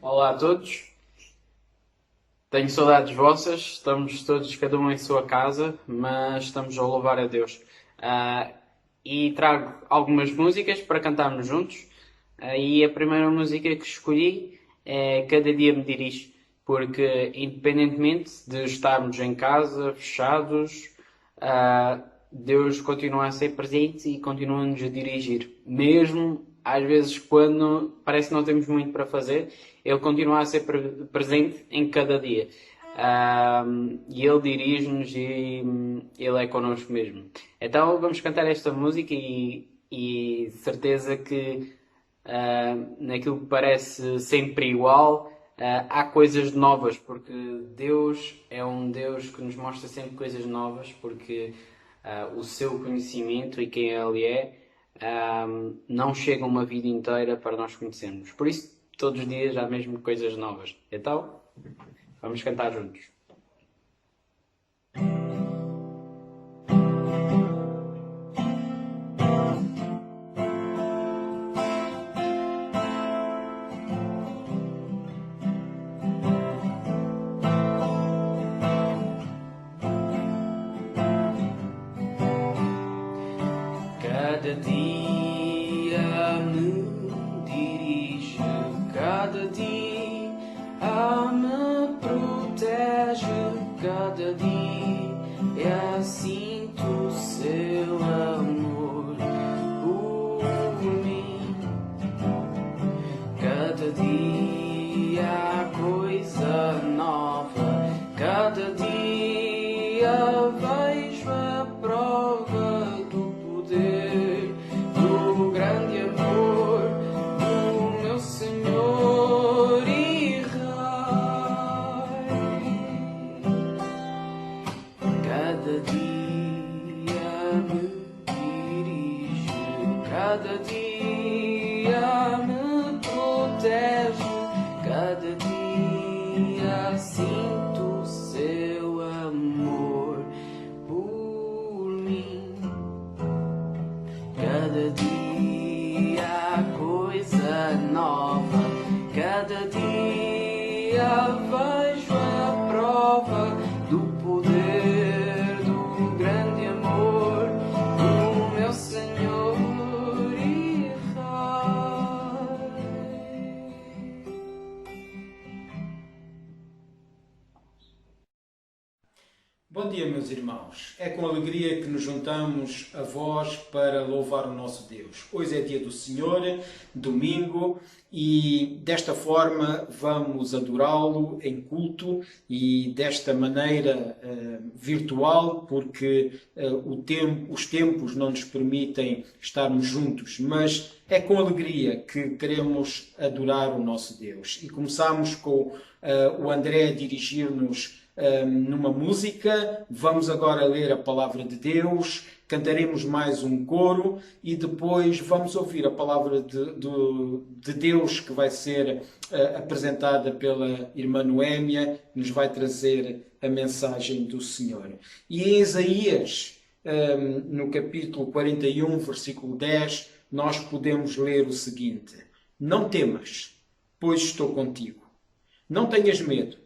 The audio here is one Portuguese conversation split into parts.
Olá a todos, tenho saudades vossas, estamos todos, cada um em sua casa, mas estamos a louvar a Deus. Ah, e trago algumas músicas para cantarmos juntos. E a primeira música que escolhi é Cada Dia Me Dirige, porque independentemente de estarmos em casa, fechados, Deus continua a ser presente e continua-nos a dirigir. Mesmo às vezes quando parece que não temos muito para fazer, Ele continua a ser presente em cada dia. E Ele dirige-nos e Ele é connosco mesmo. Então vamos cantar esta música e certeza que naquilo que parece sempre igual, há coisas novas, porque Deus é um Deus que nos mostra sempre coisas novas, porque o seu conhecimento e quem Ele é não chega uma vida inteira para nós conhecermos. Por isso, todos os dias há mesmo coisas novas. Então, vamos cantar juntos. Cada dia me dirige, cada dia me protege, cada dia sinto seu amor por mim. Cada dia há coisa nova, cada dia vejo a prova do poder, do grande amor do meu Senhor e Rei. Cada dia me dirige, cada dia me protege, cada dia sinto seu amor por mim. Cada dia há coisa nova, cada dia vejo a prova do poder, do grande amor do meu Senhor e Rei. Bom dia, meus irmãos. É com alegria que nos juntamos a vós para louvar o nosso Deus. Hoje é dia do Senhor, domingo, e desta forma vamos adorá-lo em culto e desta maneira virtual, porque os tempos não nos permitem estarmos juntos, mas é com alegria que queremos adorar o nosso Deus. E começamos com o André a dirigir-nos numa música. Vamos agora ler a palavra de Deus, cantaremos mais um coro e depois vamos ouvir a palavra de Deus que vai ser apresentada pela irmã Noémia, que nos vai trazer a mensagem do Senhor. E em Isaías, no capítulo 41, versículo 10, nós podemos ler o seguinte: Não temas, pois estou contigo. Não tenhas medo,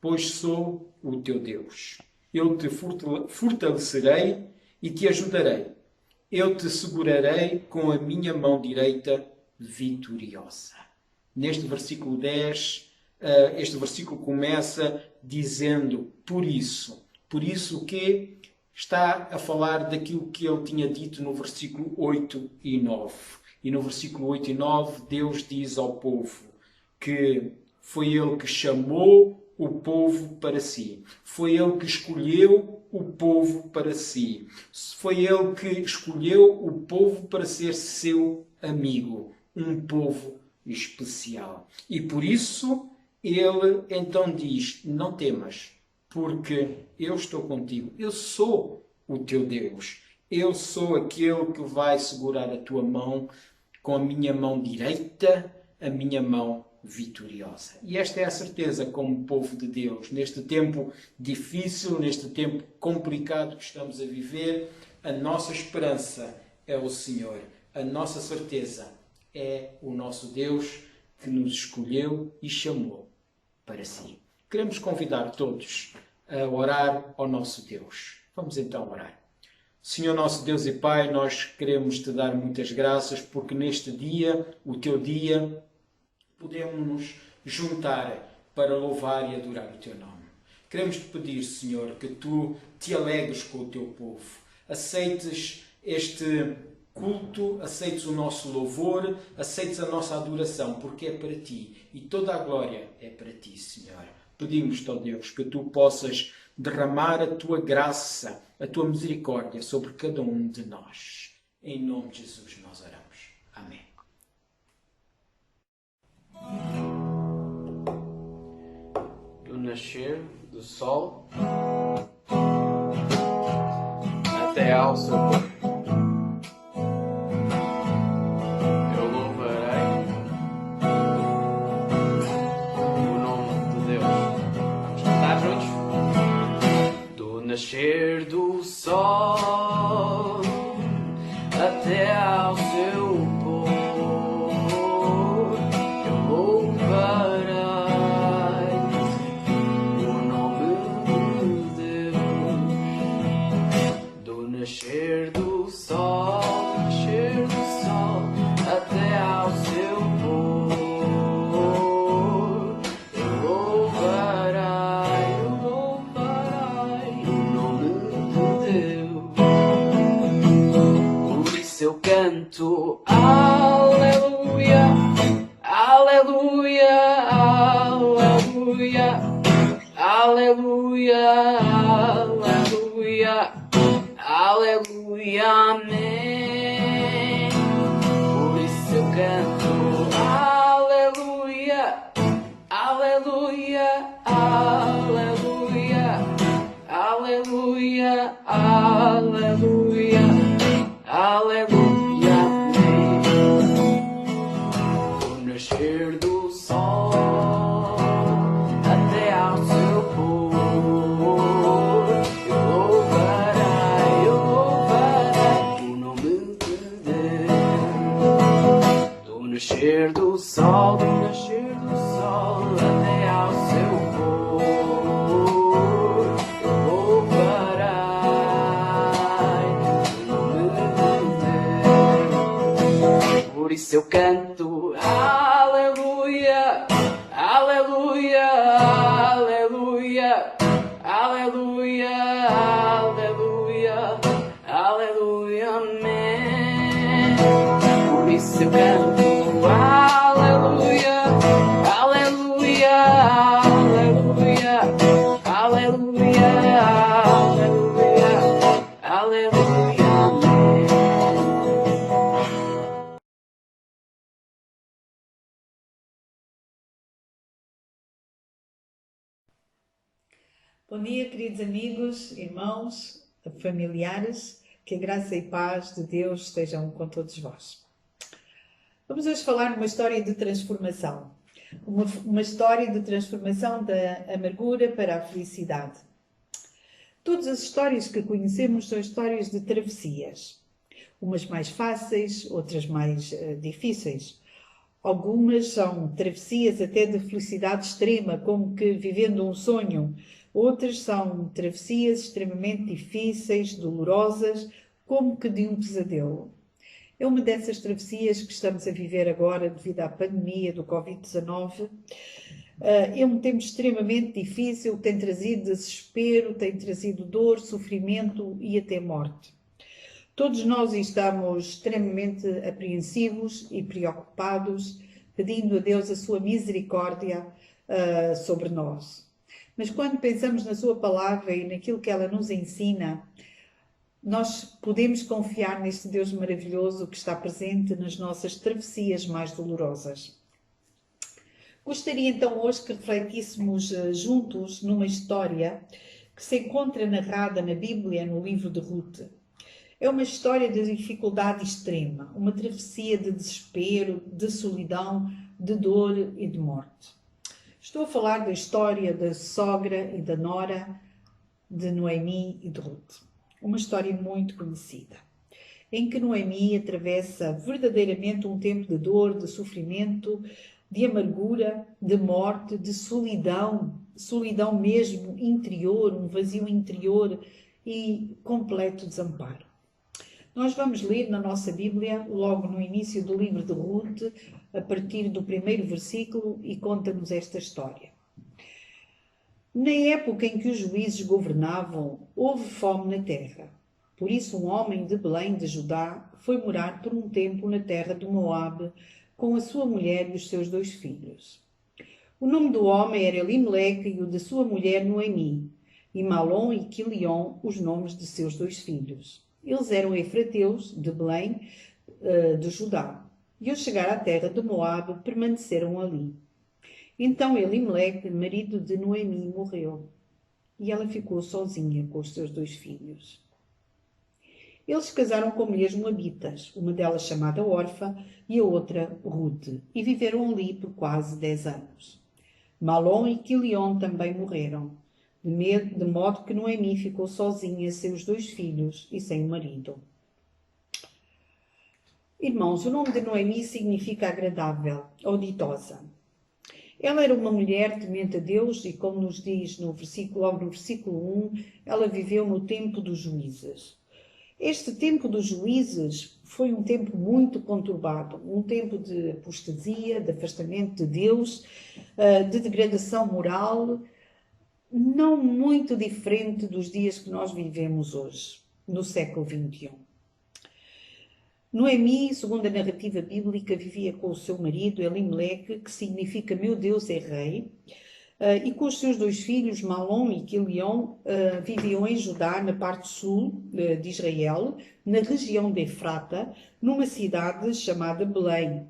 pois sou o teu Deus. Eu te fortalecerei e te ajudarei. Eu te segurarei com a minha mão direita vitoriosa. Neste versículo 10, este versículo começa dizendo por isso. Por isso que está a falar daquilo que ele tinha dito no versículo 8 e 9. E no versículo 8 e 9, Deus diz ao povo que foi ele que chamou o povo para si. Foi ele que escolheu o povo para si. Foi ele que escolheu o povo para ser seu amigo. Um povo especial. E por isso ele então diz: Não temas, porque eu estou contigo. Eu sou o teu Deus. Eu sou aquele que vai segurar a tua mão com a minha mão direita, a minha mão vitoriosa. E esta é a certeza como povo de Deus. Neste tempo difícil, neste tempo complicado que estamos a viver, a nossa esperança é o Senhor. A nossa certeza é o nosso Deus que nos escolheu e chamou para si. Queremos convidar todos a orar ao nosso Deus. Vamos então orar. Senhor nosso Deus e Pai, nós queremos te dar muitas graças porque neste dia, o teu dia, podemos nos juntar para louvar e adorar o teu nome. Queremos te pedir, Senhor, que tu te alegres com o teu povo, aceites este culto, aceites o nosso louvor, aceites a nossa adoração, porque é para ti e toda a glória é para ti, Senhor. Pedimos-te, ó Deus, que tu possas derramar a tua graça, a tua misericórdia sobre cada um de nós. Em nome de Jesus nós oramos. Amém. Do nascer do sol até ao seu pôr, eu louvarei o nome de Deus. Vamos cantar juntos? Do nascer do sol até ao seu pôr, eu louvarei o nome de Deus. Do nascer do sol até ao seu pôr, eu louvarei o nome de Deus. Por isso eu canto aleluia, aleluia, aleluia, aleluia, aleluia, aleluia, amém. Por isso eu canto aleluia, aleluia, aleluia, aleluia, aleluia, aleluia, amém. Do nascer do sol até ao seu pôr, eu louvarei o nome de Deus. Do nascer do sol até ao seu pôr, eu louvarei o nome de Deus. Por isso eu canto aleluia, aleluia, aleluia, aleluia, aleluia, aleluia, amém. Por isso eu canto aleluia, aleluia, aleluia, aleluia, aleluia, aleluia, amém. Bom dia, queridos amigos, irmãos, familiares, que a graça e paz de Deus estejam com todos vós. Vamos hoje falar de uma história de transformação, uma história de transformação da amargura para a felicidade. Todas as histórias que conhecemos são histórias de travessias, umas mais fáceis, outras mais difíceis. Algumas são travessias até de felicidade extrema, como que vivendo um sonho. Outras são travessias extremamente difíceis, dolorosas, como que de um pesadelo. É uma dessas travessias que estamos a viver agora devido à pandemia do Covid-19. É um tempo extremamente difícil, tem trazido desespero, tem trazido dor, sofrimento e até morte. Todos nós estamos extremamente apreensivos e preocupados, pedindo a Deus a sua misericórdia sobre nós. Mas quando pensamos na sua palavra e naquilo que ela nos ensina, nós podemos confiar neste Deus maravilhoso que está presente nas nossas travessias mais dolorosas. Gostaria então hoje que refletíssemos juntos numa história que se encontra narrada na Bíblia, no livro de Ruth. É uma história de dificuldade extrema, uma travessia de desespero, de solidão, de dor e de morte. Estou a falar da história da sogra e da nora, de Noemi e de Ruth. Uma história muito conhecida, em que Noemi atravessa verdadeiramente um tempo de dor, de sofrimento, de amargura, de morte, de solidão, solidão mesmo interior, um vazio interior e completo desamparo. Nós vamos ler na nossa Bíblia, logo no início do livro de Ruth, a partir do primeiro versículo, e conta-nos esta história. Na época em que os juízes governavam, houve fome na terra. Por isso um homem de Belém de Judá foi morar por um tempo na terra de Moabe, com a sua mulher e os seus 2 filhos. O nome do homem era Elimeleque e o de sua mulher Noemi, e Malom e Quilion os nomes de seus 2 filhos. Eles eram efrateus de Belém de Judá, e ao chegar à terra de Moabe permaneceram ali. Então Elimeleque, marido de Noemi, morreu, e ela ficou sozinha com os seus 2 filhos. Eles casaram com mulheres moabitas, uma delas chamada Orfa e a outra Ruth, e viveram ali por quase 10 anos. Malom e Quilion também morreram, de modo que Noemi ficou sozinha sem os 2 filhos e sem o marido. Irmãos, o nome de Noemi significa agradável ou ditosa. Ela era uma mulher temente a Deus e, como nos diz logo no versículo 1, ela viveu no tempo dos juízes. Este tempo dos juízes foi um tempo muito conturbado, um tempo de apostasia, de afastamento de Deus, de degradação moral, não muito diferente dos dias que nós vivemos hoje, no século XXI. Noemi, segundo a narrativa bíblica, vivia com o seu marido Elimeleque, que significa meu Deus é rei, e com os seus 2 filhos, Malom e Quilion, viviam em Judá, na parte sul de Israel, na região de Efrata, numa cidade chamada Belém.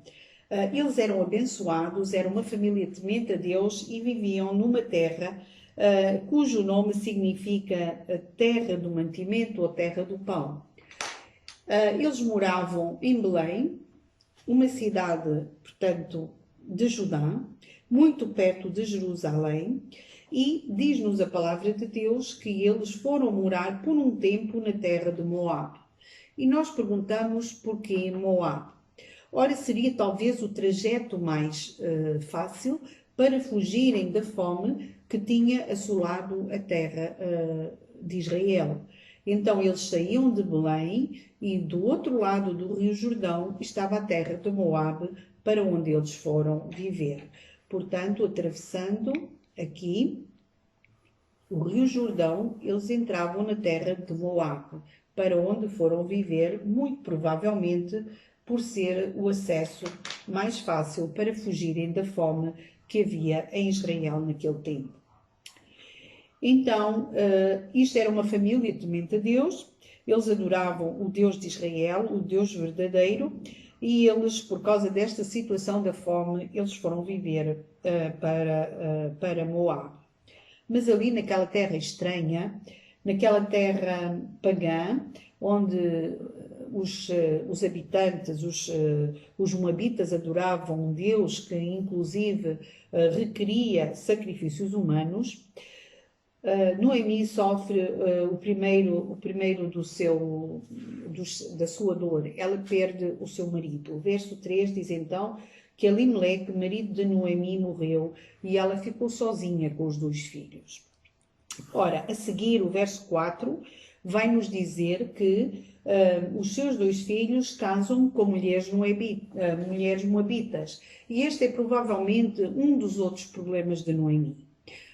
Eles eram abençoados, eram uma família temente a Deus e viviam numa terra cujo nome significa terra do mantimento ou terra do pão. Eles moravam em Belém, uma cidade, portanto, de Judá, muito perto de Jerusalém, e diz-nos a palavra de Deus que eles foram morar por um tempo na terra de Moabe. E nós perguntamos porquê Moabe? Ora, seria talvez o trajeto mais fácil para fugirem da fome que tinha assolado a terra de Israel. Então eles saíam de Belém e do outro lado do Rio Jordão estava a terra de Moabe, para onde eles foram viver. Portanto, atravessando aqui o Rio Jordão, eles entravam na terra de Moabe, para onde foram viver, muito provavelmente por ser o acesso mais fácil para fugirem da fome que havia em Israel naquele tempo. Então, isto era uma família temente a Deus, eles adoravam o Deus de Israel, o Deus verdadeiro, e eles, por causa desta situação da fome, eles foram viver para Moabe. Mas ali naquela terra estranha, naquela terra pagã, onde os habitantes, os moabitas adoravam um Deus que inclusive requeria sacrifícios humanos, Noemi sofre o primeiro da sua dor. Ela perde o seu marido. O verso 3 diz então que Elimeleque, marido de Noemi, morreu e ela ficou sozinha com os 2 filhos. Ora, a seguir, o verso 4 vai nos dizer que os seus 2 filhos casam com mulheres moabitas. E este é provavelmente um dos outros problemas de Noemi.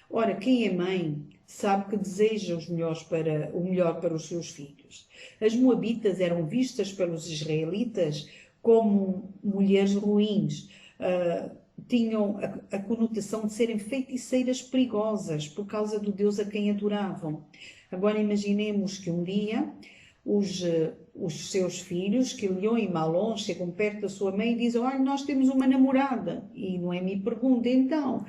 Ora, quem é mãe sabe que deseja o melhor para os seus filhos. As moabitas eram vistas pelos israelitas como mulheres ruins, tinham a conotação de serem feiticeiras perigosas por causa do Deus a quem adoravam. Agora imaginemos que um dia os seus filhos, Quilion e Malom, chegam perto da sua mãe e dizem: olha, nós temos uma namorada. E Noemi pergunta então: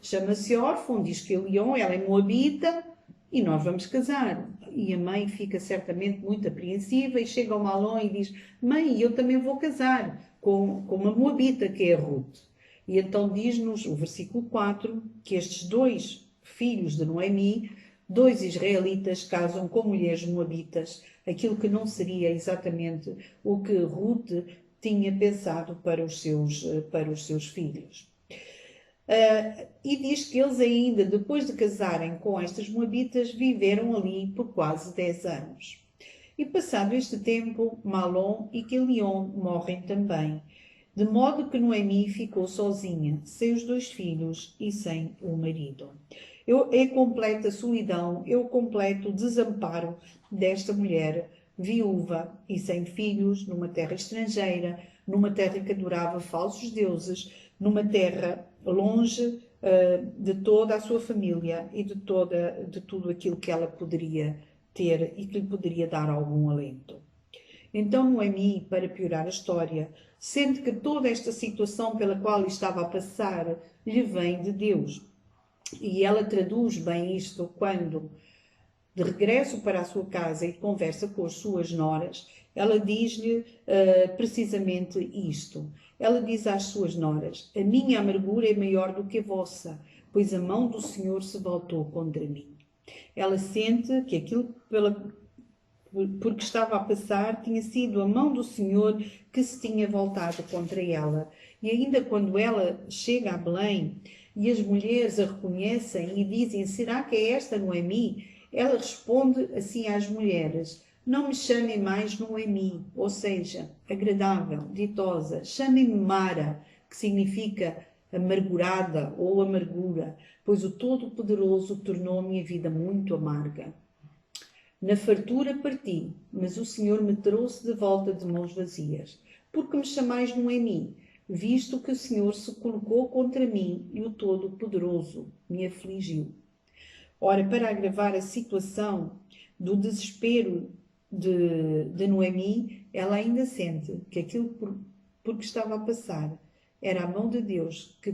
chama-se Orfa, diz Quilion, ela é moabita e nós vamos casar. E a mãe fica certamente muito apreensiva e chega ao Malom e diz: mãe, eu também vou casar com uma moabita, que é a Ruth. E então diz-nos o versículo 4 que estes 2 filhos de Noemi, 2 israelitas, casam com mulheres moabitas, aquilo que não seria exatamente o que Ruth tinha pensado para os seus filhos. E diz que eles ainda, depois de casarem com estas moabitas, viveram ali por quase 10 anos. E passado este tempo, Malom e Quilion morrem também, de modo que Noemi ficou sozinha, sem os 2 filhos e sem o marido. É completa solidão, é o completo desamparo desta mulher viúva e sem filhos, numa terra estrangeira, numa terra que adorava falsos deuses, numa terra longe de toda a sua família e de tudo aquilo que ela poderia ter e que lhe poderia dar algum alento. Então Noemi, para piorar a história, sente que toda esta situação pela qual lhe estava a passar lhe vem de Deus. E ela traduz bem isto quando, de regresso para a sua casa e conversa com as suas noras, ela diz-lhe precisamente isto. Ela diz às suas noras: a minha amargura é maior do que a vossa, pois a mão do Senhor se voltou contra mim. Ela sente que aquilo porque estava a passar tinha sido a mão do Senhor que se tinha voltado contra ela. E ainda quando ela chega a Belém e as mulheres a reconhecem e dizem: será que é esta Noemi? Ela responde assim às mulheres: não me chamem mais Noemi, ou seja, agradável, ditosa. Chamem-me Mara, que significa amargurada ou amargura, pois o Todo-Poderoso tornou a minha vida muito amarga. Na fartura parti, mas o Senhor me trouxe de volta de mãos vazias. Por que me chamais Noemi, visto que o Senhor se colocou contra mim e o Todo-Poderoso me afligiu? Ora, para agravar a situação do desespero de Noemi, ela ainda sente que aquilo por que estava a passar era a mão de Deus que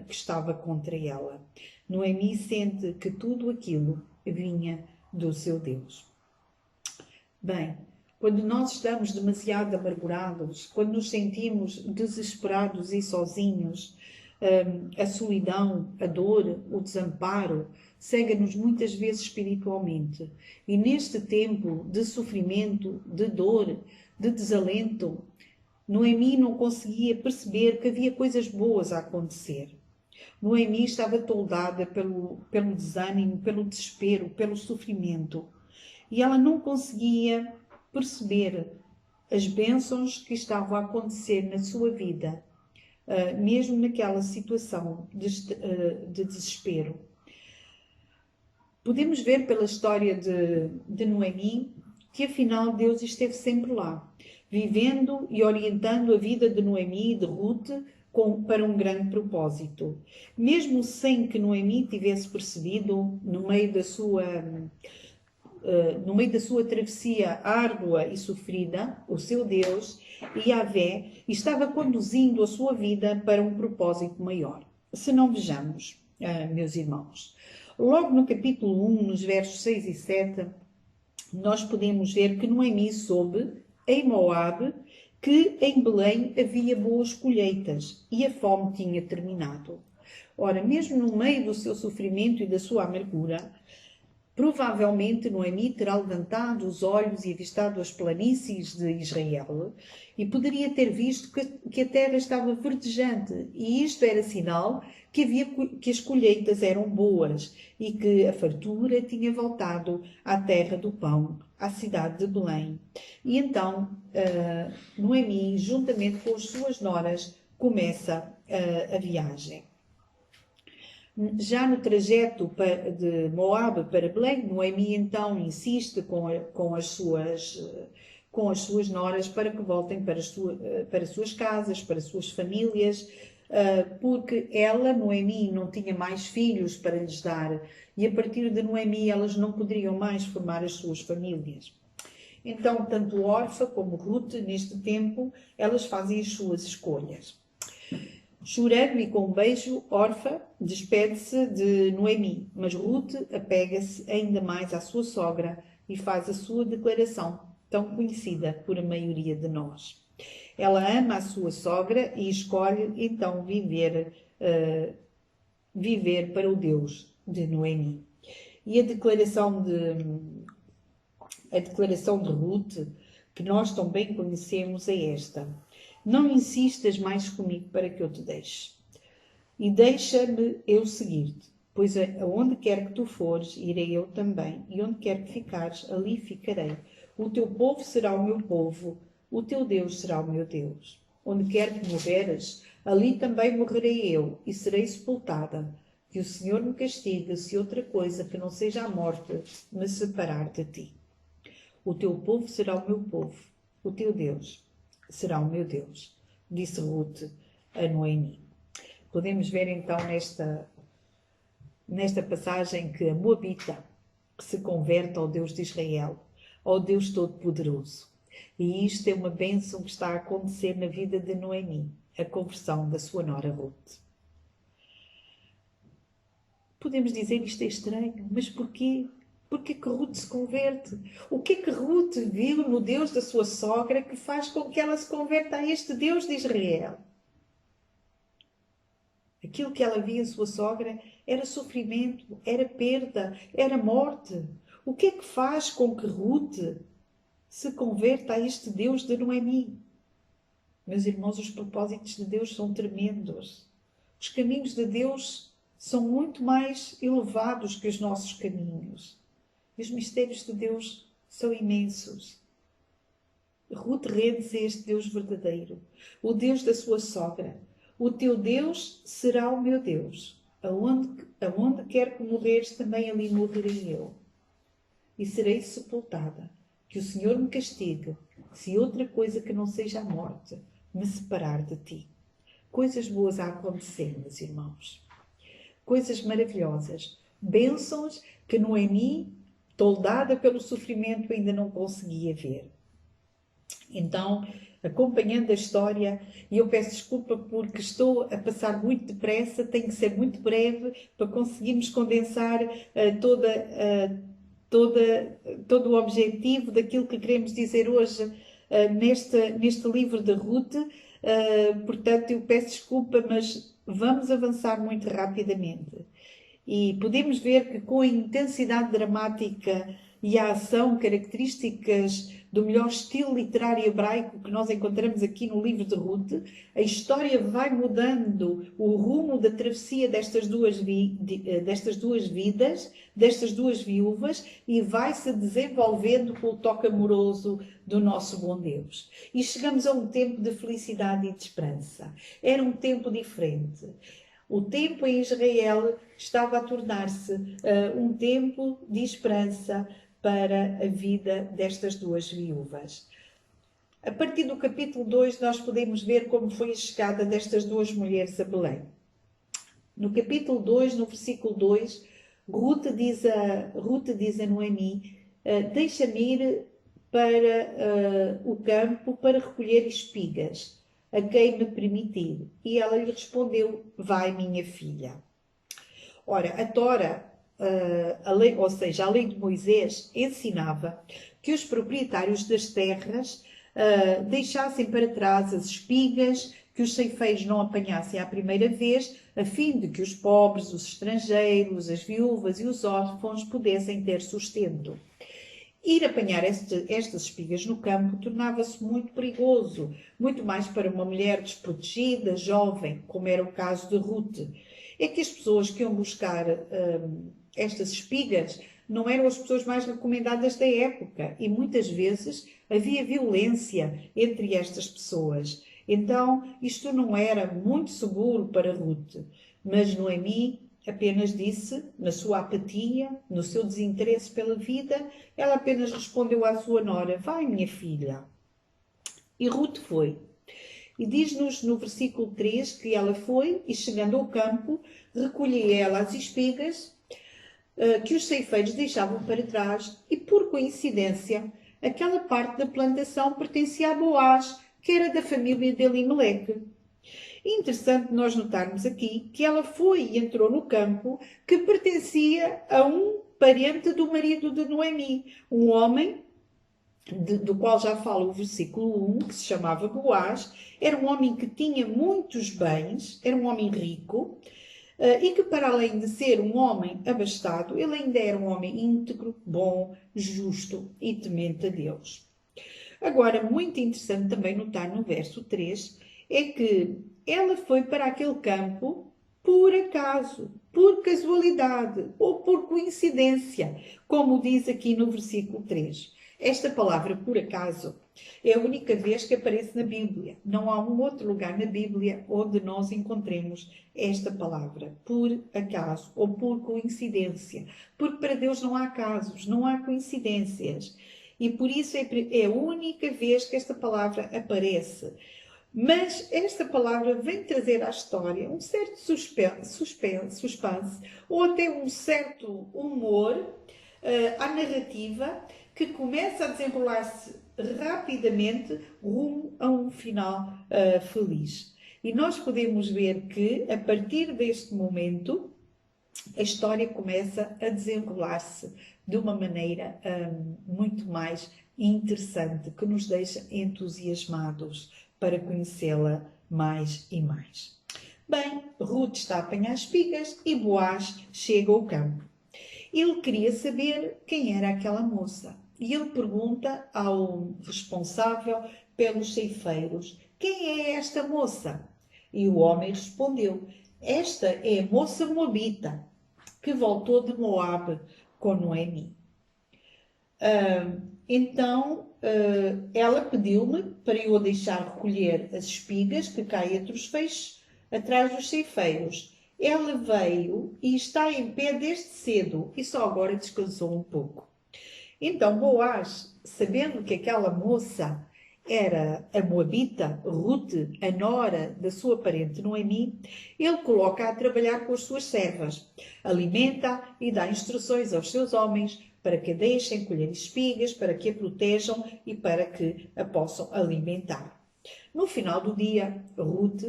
estava contra ela. Noemi sente que tudo aquilo vinha do seu Deus. Bem, quando nós estamos demasiado amargurados, quando nos sentimos desesperados e sozinhos, a solidão, a dor, o desamparo, cega-nos muitas vezes espiritualmente. E neste tempo de sofrimento, de dor, de desalento, Noemi não conseguia perceber que havia coisas boas a acontecer. Noemi estava toldada pelo desânimo, pelo desespero, pelo sofrimento. E ela não conseguia perceber as bênçãos que estavam a acontecer na sua vida, mesmo naquela situação de desespero. Podemos ver pela história de Noemi que afinal Deus esteve sempre lá, vivendo e orientando a vida de Noemi e de Ruth para um grande propósito. Mesmo sem que Noemi tivesse percebido, no meio da sua travessia árdua e sofrida, o seu Deus, Yahvé, estava conduzindo a sua vida para um propósito maior. Se não vejamos, meus irmãos, logo no capítulo 1, nos versos 6 e 7, nós podemos ver que Noemi soube, em Moabe, que em Belém havia boas colheitas e a fome tinha terminado. Ora, mesmo no meio do seu sofrimento e da sua amargura, provavelmente Noemi terá levantado os olhos e avistado as planícies de Israel e poderia ter visto que a terra estava verdejante, e isto era sinal que as colheitas eram boas e que a fartura tinha voltado à terra do pão, à cidade de Belém. E então Noemi, juntamente com as suas noras, começa a viagem. Já no trajeto de Moabe para Belém, Noemi então insiste com as suas noras para que voltem para suas casas, para suas famílias, porque ela, Noemi, não tinha mais filhos para lhes dar e a partir de Noemi elas não poderiam mais formar as suas famílias. Então, tanto Orfa como Ruth, neste tempo, elas fazem as suas escolhas. Chorando e com um beijo, Orfa despede-se de Noemi, mas Ruth apega-se ainda mais à sua sogra e faz a sua declaração, tão conhecida por a maioria de nós. Ela ama a sua sogra e escolhe então viver para o Deus de Noemi. E a declaração de Ruth que nós tão bem conhecemos, é esta: não insistas mais comigo para que eu te deixe. E deixa-me eu seguir-te, pois aonde quer que tu fores, irei eu também, e onde quer que ficares, ali ficarei. O teu povo será o meu povo, o teu Deus será o meu Deus. Onde quer que morreres, ali também morrerei eu, e serei sepultada. Que o Senhor me castigue se outra coisa que não seja a morte me separar de ti. O teu povo será o meu povo, o teu Deus será o meu Deus, disse Ruth a Noemi. Podemos ver então nesta passagem que a Moabita se converte ao Deus de Israel, ao Deus Todo-Poderoso. E isto é uma bênção que está a acontecer na vida de Noemi, a conversão da sua nora Ruth. Podemos dizer isto é estranho, mas porquê? Porquê que Ruth se converte? O que é que Ruth viu no Deus da sua sogra que faz com que ela se converta a este Deus de Israel? Aquilo que ela via em sua sogra era sofrimento, era perda, era morte. O que é que faz com que Ruth se converta a este Deus de Noemi? Meus irmãos, os propósitos de Deus são tremendos. Os caminhos de Deus são muito mais elevados que os nossos caminhos. E os mistérios de Deus são imensos. Ruth rende-se a este Deus verdadeiro, o Deus da sua sogra. O teu Deus será o meu Deus. Aonde quer que morreres, também ali morrerei eu. E serei sepultada. Que o Senhor me castigue, se outra coisa que não seja a morte me separar de ti. Coisas boas a acontecer, meus irmãos. Coisas maravilhosas. Bênçãos que Noemi, toldada pelo sofrimento, ainda não conseguia ver. Então, acompanhando a história, e eu peço desculpa porque estou a passar muito depressa, tenho que ser muito breve para conseguirmos condensar todo o objetivo daquilo que queremos dizer hoje neste livro de Ruth. Portanto, eu peço desculpa, mas vamos avançar muito rapidamente. E podemos ver que com a intensidade dramática e a ação, características do melhor estilo literário hebraico que nós encontramos aqui no livro de Ruth, a história vai mudando o rumo da travessia destas duas vidas, destas duas viúvas, e vai se desenvolvendo com o toque amoroso do nosso bom Deus. E chegamos a um tempo de felicidade e de esperança. Era um tempo diferente. O tempo em Israel estava a tornar-se um tempo de esperança para a vida destas duas viúvas. A partir do capítulo 2, nós podemos ver como foi a chegada destas duas mulheres a Belém. No capítulo 2, no versículo 2, Ruth diz a Noemi: deixa-me ir para o campo para recolher espigas, a quem me permitir. E ela lhe respondeu: vai, minha filha. Ora, a Tora, a lei, ou seja, a lei de Moisés, ensinava que os proprietários das terras deixassem para trás as espigas, que os ceifeiros não apanhassem à primeira vez, a fim de que os pobres, os estrangeiros, as viúvas e os órfãos pudessem ter sustento. Ir apanhar estas espigas no campo tornava-se muito perigoso, muito mais para uma mulher desprotegida, jovem, como era o caso de Ruth. É que as pessoas que iam buscar estas espigas não eram as pessoas mais recomendadas da época e muitas vezes havia violência entre estas pessoas. Então isto não era muito seguro para Ruth, mas Noemi apenas disse, na sua apatia, no seu desinteresse pela vida, ela apenas respondeu à sua nora: vai, minha filha. E Ruth foi. E diz-nos no versículo 3 que ela foi e, chegando ao campo, recolhia ela as espigas que os ceifeiros deixavam para trás e, por coincidência, aquela parte da plantação pertencia a Boaz, que era da família de Elimeleque. É interessante nós notarmos aqui que ela foi e entrou no campo que pertencia a um parente do marido de Noemi, um homem do qual já fala o versículo 1, que se chamava Boaz. Era um homem que tinha muitos bens, era um homem rico, e que, para além de ser um homem abastado, ele ainda era um homem íntegro, bom, justo e temente a Deus. Agora, muito interessante também notar no verso 3 é que ela foi para aquele campo por acaso, por casualidade ou por coincidência, como diz aqui no versículo 3. Esta palavra por acaso é a única vez que aparece na Bíblia. Não há um outro lugar na Bíblia onde nós encontremos esta palavra, por acaso ou por coincidência. Porque para Deus não há acasos, não há coincidências. E por isso é a única vez que esta palavra aparece. Mas esta palavra vem trazer à história um certo suspense ou até um certo humor à narrativa que começa a desenrolar-se rapidamente rumo a um final feliz. E nós podemos ver que, a partir deste momento, a história começa a desenrolar-se de uma maneira muito mais interessante, que nos deixa entusiasmados para conhecê-la mais e mais. Bem, Ruth está a apanhar espigas e Boaz chega ao campo. Ele queria saber quem era aquela moça. E ele pergunta ao responsável pelos ceifeiros: quem é esta moça? E o homem respondeu: esta é a moça moabita, que voltou de Moabe com Noemi. Então, ela pediu-me para eu a deixar recolher as espigas que caem entre os feixes, atrás dos ceifeiros. Ela veio e está em pé desde cedo e só agora descansou um pouco. Então Boaz, sabendo que aquela moça era a moabita, Ruth, a nora da sua parente Noemi, ele coloca-a a trabalhar com as suas servas, alimenta e dá instruções aos seus homens para que a deixem colher espigas, para que a protejam e para que a possam alimentar. No final do dia, Ruth,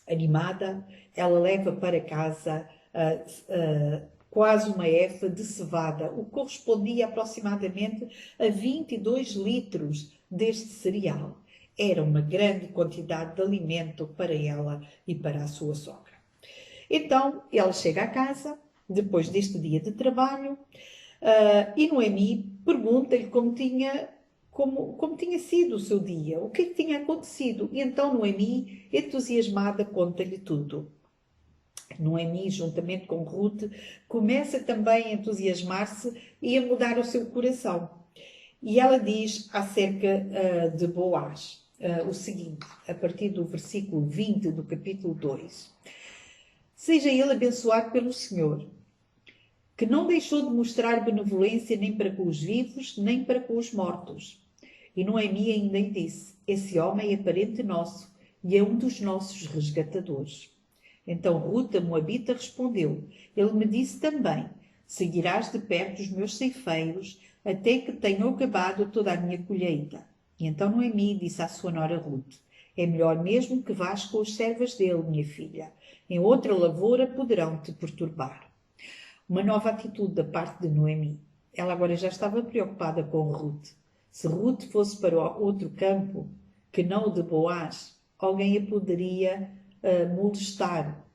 animada, ela leva para casa quase uma efa de cevada, o que correspondia aproximadamente a 22 litros deste cereal. Era uma grande quantidade de alimento para ela e para a sua sogra. Então, ela chega à casa, depois deste dia de trabalho, e Noemi pergunta-lhe como tinha sido o seu dia, o que tinha acontecido. E então Noemi, entusiasmada, conta-lhe tudo. Noemi, juntamente com Ruth, começa também a entusiasmar-se e a mudar o seu coração. E ela diz acerca de Boaz o seguinte, a partir do versículo 20 do capítulo 2. Seja ele abençoado pelo Senhor, que não deixou de mostrar benevolência nem para com os vivos, nem para com os mortos. E Noemi ainda lhe disse: esse homem é parente nosso e é um dos nossos resgatadores. Então Ruth, a moabita, respondeu: ele me disse também: seguirás de perto os meus ceifeiros até que tenham acabado toda a minha colheita. E então Noemi disse à sua nora Ruth: é melhor mesmo que vás com as servas dele, minha filha. Em outra lavoura poderão te perturbar. Uma nova atitude da parte de Noemi. Ela agora já estava preocupada com Ruth. Se Ruth fosse para outro campo, que não o de Boaz, alguém a poderia molestar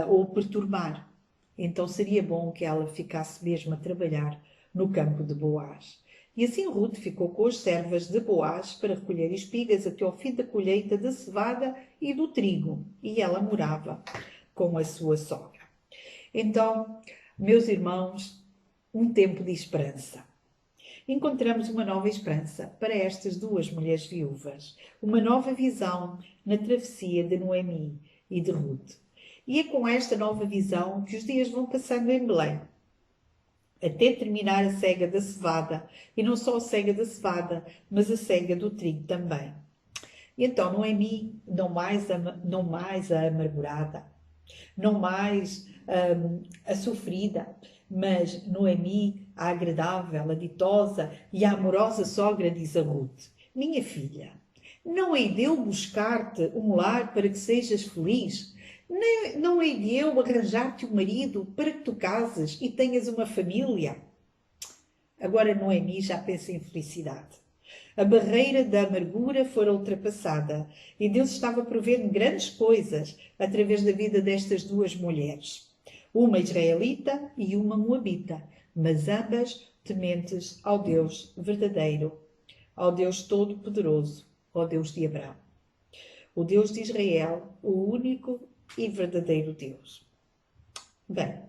ou perturbar. Então seria bom que ela ficasse mesmo a trabalhar no campo de Boaz. E assim Ruth ficou com as servas de Boaz para recolher espigas até ao fim da colheita da cevada e do trigo. E ela morava com a sua sogra. Então, meus irmãos, um tempo de esperança. Encontramos uma nova esperança para estas duas mulheres viúvas, uma nova visão na travessia de Noemi e de Ruth. E é com esta nova visão que os dias vão passando em Belém, até terminar a cega da cevada, e não só a cega da cevada, mas a cega do trigo também. E então Noemi, não mais a amargurada, não mais a sofrida, mas Noemi, a agradável, a ditosa e a amorosa sogra, diz a Ruth: minha filha, não hei de eu buscar-te um lar para que sejas feliz? Não hei de eu arranjar-te um marido para que tu cases e tenhas uma família? Agora Noemi já pensa em felicidade. A barreira da amargura fora ultrapassada e Deus estava provendo grandes coisas através da vida destas duas mulheres. Uma israelita e uma moabita, mas ambas tementes ao Deus verdadeiro, ao Deus Todo-Poderoso, ao Deus de Abraão, o Deus de Israel, o único e verdadeiro Deus. Bem,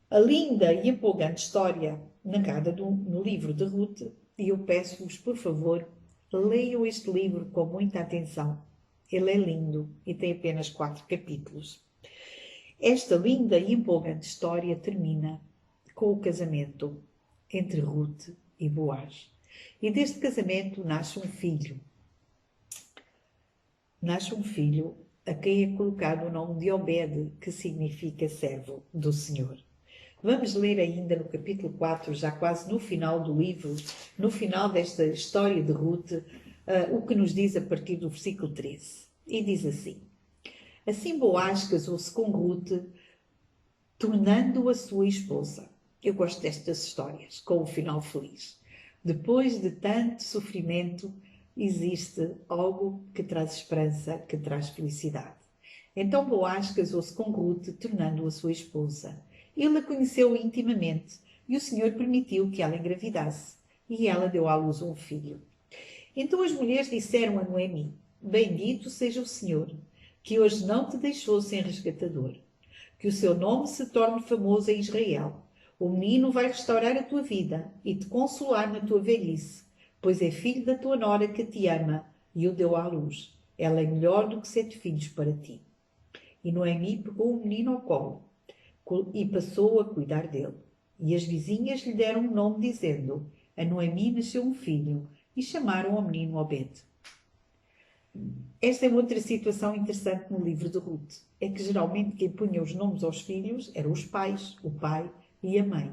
a linda e empolgante história narrada no livro de Ruth, e eu peço-vos, por favor, leiam este livro com muita atenção. Ele é lindo e tem apenas 4 capítulos. Esta linda e empolgante história termina com o casamento entre Ruth e Boaz. E deste casamento nasce um filho. Nasce um filho a quem é colocado o nome de Obed, que significa servo do Senhor. Vamos ler ainda no capítulo 4, já quase no final do livro, no final desta história de Ruth, o que nos diz a partir do versículo 13. E diz assim: Assim Boaz casou-se com Ruth, tornando-a sua esposa. Eu gosto destas histórias, com o final feliz. Depois de tanto sofrimento, existe algo que traz esperança, que traz felicidade. Então Boaz casou-se com Ruth, tornando-a sua esposa. Ele a conheceu intimamente e o Senhor permitiu que ela engravidasse, e ela deu à luz um filho. Então as mulheres disseram a Noemi: Bendito seja o Senhor, que hoje não te deixou sem resgatador. Que o seu nome se torne famoso em Israel. O menino vai restaurar a tua vida e te consolar na tua velhice, pois é filho da tua nora que te ama e o deu à luz. Ela é melhor do que 7 filhos para ti. E Noemi pegou o menino ao colo e passou a cuidar dele. E as vizinhas lhe deram um nome, dizendo: A Noemi nasceu um filho, e chamaram ao menino Obed. Esta é outra situação interessante no livro de Ruth. É que geralmente quem punha os nomes aos filhos eram os pais, o pai e a mãe.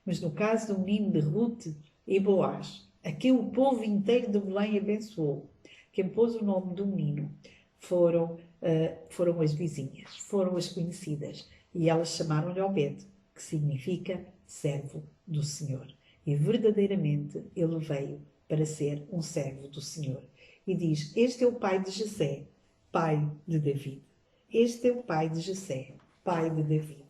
Mas no caso do menino de Ruth e Boaz, a quem o povo inteiro de Belém abençoou, quem pôs o nome do menino foram as vizinhas, foram as conhecidas. E elas chamaram-lhe Obed, que significa servo do Senhor. E verdadeiramente ele veio para ser um servo do Senhor. E diz: Este é o pai de Jessé, pai de David. Este é o pai de Jessé, pai de David.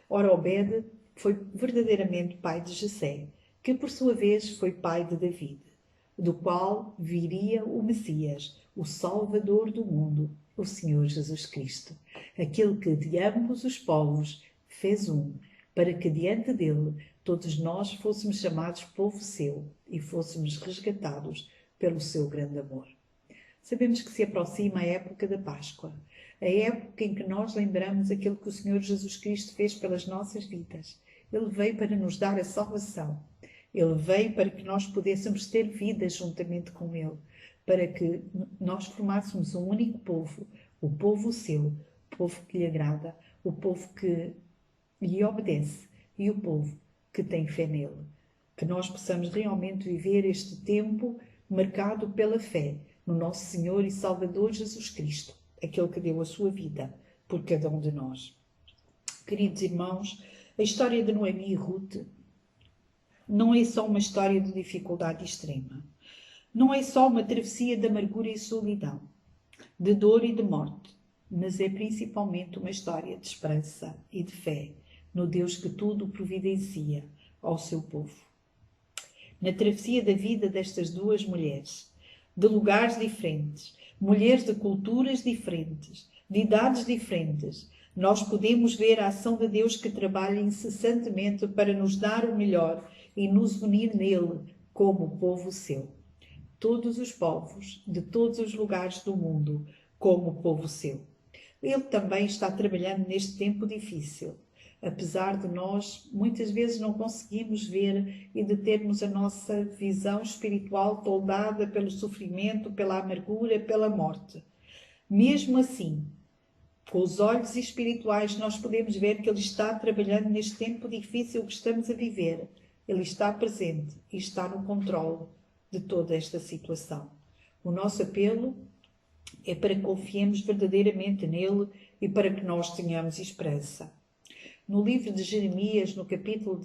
Ora, Obed foi verdadeiramente pai de Jessé, que por sua vez foi pai de David, do qual viria o Messias, o Salvador do mundo, o Senhor Jesus Cristo, aquele que de ambos os povos fez um, para que diante dele todos nós fôssemos chamados povo seu e fôssemos resgatados pelo seu grande amor. Sabemos que se aproxima a época da Páscoa, a época em que nós lembramos aquilo que o Senhor Jesus Cristo fez pelas nossas vidas. Ele veio para nos dar a salvação. Ele veio para que nós pudéssemos ter vida juntamente com Ele, para que nós formássemos um único povo, o povo seu, o povo que lhe agrada, o povo que lhe obedece e o povo que tem fé nele. Que nós possamos realmente viver este tempo marcado pela fé no nosso Senhor e Salvador Jesus Cristo, aquele que deu a sua vida por cada um de nós. Queridos irmãos, a história de Noemi e Ruth não é só uma história de dificuldade extrema. Não é só uma travessia de amargura e solidão, de dor e de morte, mas é principalmente uma história de esperança e de fé no Deus que tudo providencia ao seu povo. Na travessia da vida destas duas mulheres, de lugares diferentes, mulheres de culturas diferentes, de idades diferentes, nós podemos ver a ação de Deus que trabalha incessantemente para nos dar o melhor e nos unir nele como povo seu. Todos os povos, de todos os lugares do mundo, como povo seu. Ele também está trabalhando neste tempo difícil, apesar de nós muitas vezes não conseguirmos ver e de termos a nossa visão espiritual toldada pelo sofrimento, pela amargura, pela morte. Mesmo assim, com os olhos espirituais, nós podemos ver que Ele está trabalhando neste tempo difícil que estamos a viver. Ele está presente e está no controle de toda esta situação. O nosso apelo é para que confiemos verdadeiramente nele e para que nós tenhamos esperança. No livro de Jeremias, no capítulo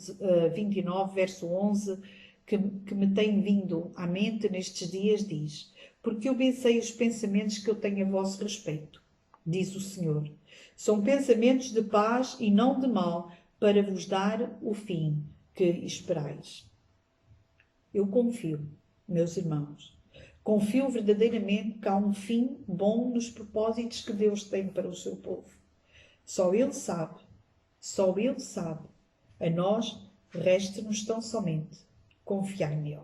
29, verso 11, que me tem vindo à mente nestes dias, diz: Porque eu bem sei os pensamentos que eu tenho a vosso respeito, diz o Senhor. São pensamentos de paz e não de mal, para vos dar o fim que esperais. Eu confio meus irmãos. Confio verdadeiramente que há um fim bom nos propósitos que Deus tem para o seu povo. Só Ele sabe. A nós resta-nos tão somente confiar nele.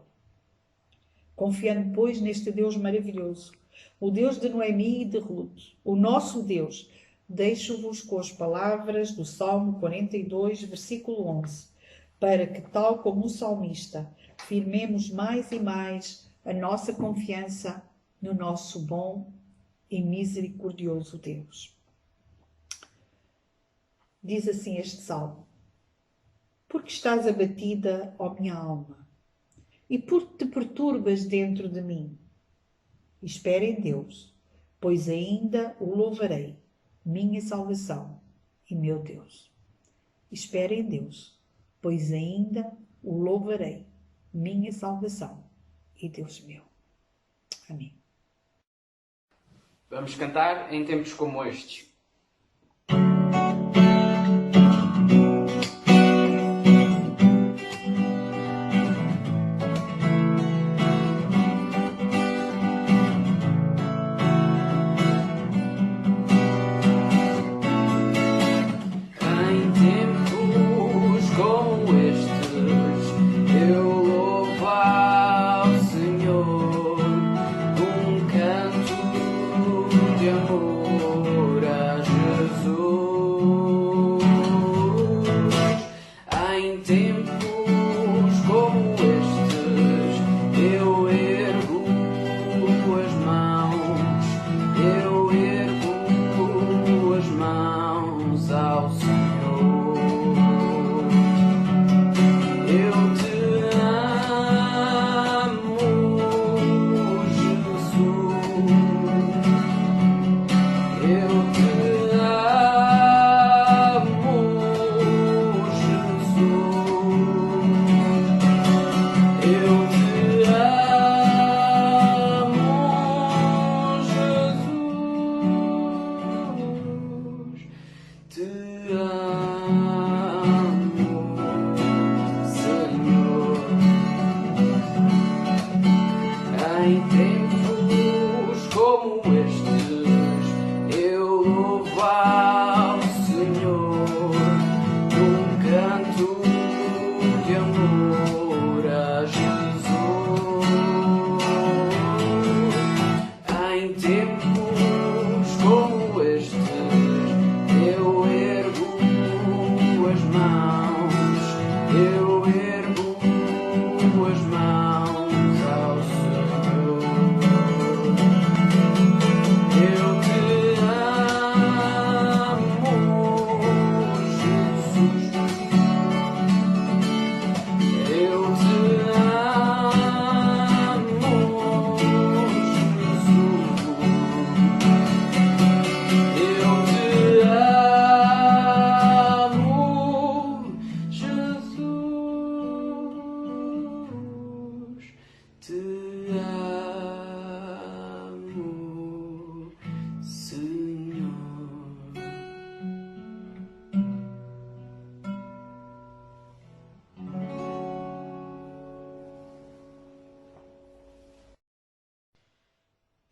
Confiando, pois, neste Deus maravilhoso, o Deus de Noemi e de Ruth, o nosso Deus, deixo-vos com as palavras do Salmo 42, versículo 11, para que, tal como o salmista, firmemos mais e mais a nossa confiança no nosso bom e misericordioso Deus. Diz assim este salmo: Porque estás abatida, ó minha alma, e porque te perturbas dentro de mim? Espera em Deus, pois ainda o louvarei, minha salvação e meu Deus. Espera em Deus, pois ainda o louvarei, minha salvação e Deus meu. Amém. Vamos cantar em tempos como estes.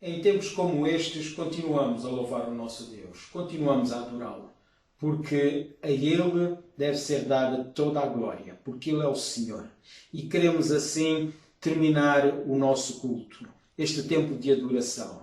Em tempos como estes, continuamos a louvar o nosso Deus, continuamos a adorá-lo, porque a Ele deve ser dada toda a glória, porque Ele é o Senhor. E queremos assim terminar o nosso culto, este tempo de adoração.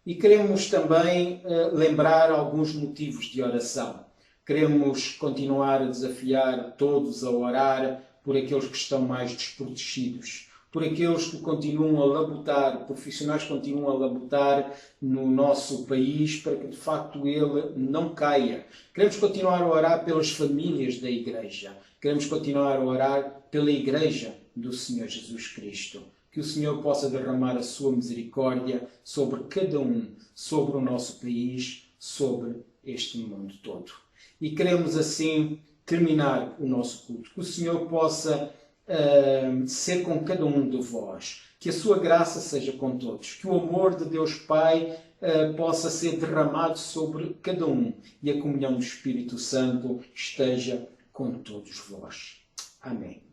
E queremos também lembrar alguns motivos de oração. Queremos continuar a desafiar todos a orar por aqueles que estão mais desprotegidos, por aqueles que continuam a labutar, profissionais que continuam a labutar no nosso país, para que de facto ele não caia. Queremos continuar a orar pelas famílias da Igreja. Queremos continuar a orar pela Igreja do Senhor Jesus Cristo. Que o Senhor possa derramar a sua misericórdia sobre cada um, sobre o nosso país, sobre este mundo todo. E queremos assim terminar o nosso culto. Que o Senhor possa ser com cada um de vós, que a sua graça seja com todos, que o amor de Deus Pai possa ser derramado sobre cada um e a comunhão do Espírito Santo esteja com todos vós. Amém.